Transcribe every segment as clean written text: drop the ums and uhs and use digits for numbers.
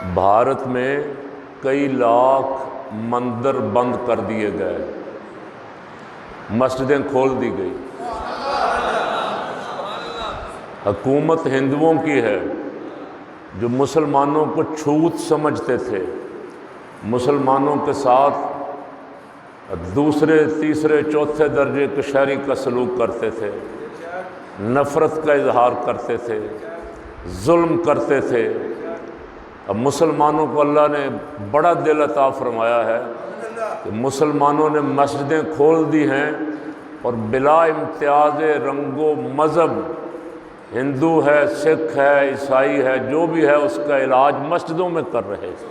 بھارت میں کئی لاکھ مندر بند کر دیے گئے، مسجدیں کھول دی گئی۔ حکومت ہندوؤں کی ہے جو مسلمانوں کو چھوت سمجھتے تھے، مسلمانوں کے ساتھ دوسرے تیسرے چوتھے درجے کے شہری کا سلوک کرتے تھے، نفرت کا اظہار کرتے تھے، ظلم کرتے تھے۔ اب مسلمانوں کو اللہ نے بڑا دل عطا فرمایا ہے کہ مسلمانوں نے مسجدیں کھول دی ہیں اور بلا امتیاز رنگ و مذہب، ہندو ہے، سکھ ہے، عیسائی ہے، جو بھی ہے، اس کا علاج مسجدوں میں کر رہے ہیں۔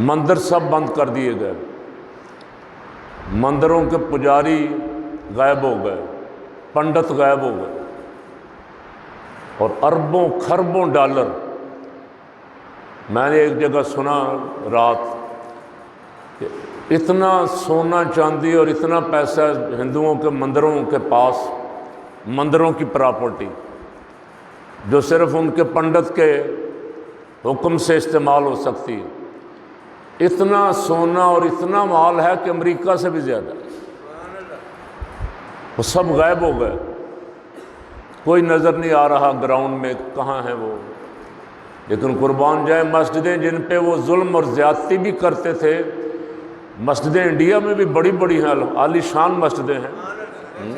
مندر سب بند کر دیے گئے، مندروں کے پجاری غائب ہو گئے، پنڈت غائب ہو گئے، اور اربوں خربوں ڈالر، میں نے ایک جگہ سنا رات کہ اتنا سونا چاندی اور اتنا پیسہ ہندوؤں کے مندروں کے پاس، مندروں کی پراپرٹی جو صرف ان کے پنڈت کے حکم سے استعمال ہو سکتی، اتنا سونا اور اتنا مال ہے کہ امریکہ سے بھی زیادہ، وہ سب غائب ہو گئے، کوئی نظر نہیں آ رہا گراؤنڈ میں کہاں ہیں وہ۔ لیکن قربان جائیں مسجدیں جن پہ وہ ظلم اور زیادتی بھی کرتے تھے، مسجدیں انڈیا میں بھی بڑی بڑی ہیں، عالی شان مسجدیں ہیں۔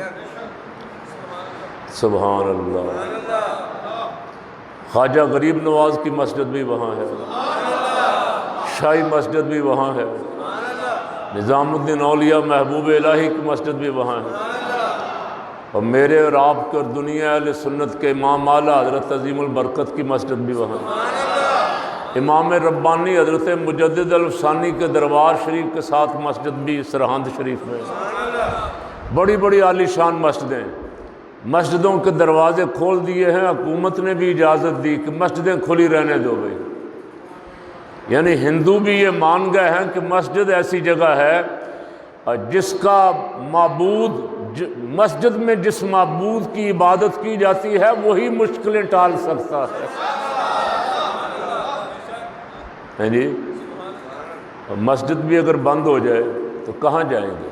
سبحان اللہ، خواجہ غریب نواز کی مسجد بھی وہاں ہے، شاہی مسجد بھی وہاں ہے، نظام الدین اولیاء محبوب الہی کی مسجد بھی وہاں ہے، اور میرے اور آپ کے اور دنیا اہل سنت کے امام اعلیٰ حضرت عظیم البرکت کی مسجد بھی وہاں ہے، امام ربانی حضرت مجدد الفسانی کے دربار شریف کے ساتھ مسجد بھی سرہند شریف میں، بڑی بڑی عالی شان مسجدیں۔ مسجدوں کے دروازے کھول دیے ہیں، حکومت نے بھی اجازت دی کہ مسجدیں کھلی رہنے دو بھائی، یعنی ہندو بھی یہ مان گئے ہیں کہ مسجد ایسی جگہ ہے جس کا معبود، مسجد میں جس معبود کی عبادت کی جاتی ہے وہی مشکلیں ٹال سکتا ہے جی۔ مسجد بھی اگر بند ہو جائے تو کہاں جائیں گے،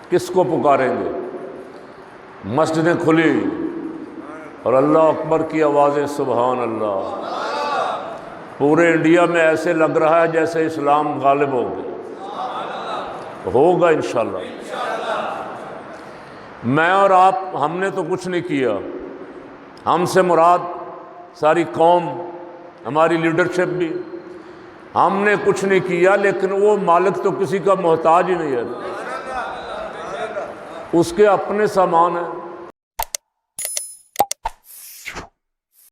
کس کو پکاریں گے؟ مسجدیں کھلی اور اللہ اکبر کی آوازیں، سبحان اللہ، پورے انڈیا میں ایسے لگ رہا ہے جیسے اسلام غالب ہو گیا، ہوگا انشاءاللہ۔ میں اور آپ، ہم نے تو کچھ نہیں کیا، ہم سے مراد ساری قوم، ہماری لیڈرشپ بھی، ہم نے کچھ نہیں کیا، لیکن وہ مالک تو کسی کا محتاج ہی نہیں ہے، اس کے اپنے سامان ہیں۔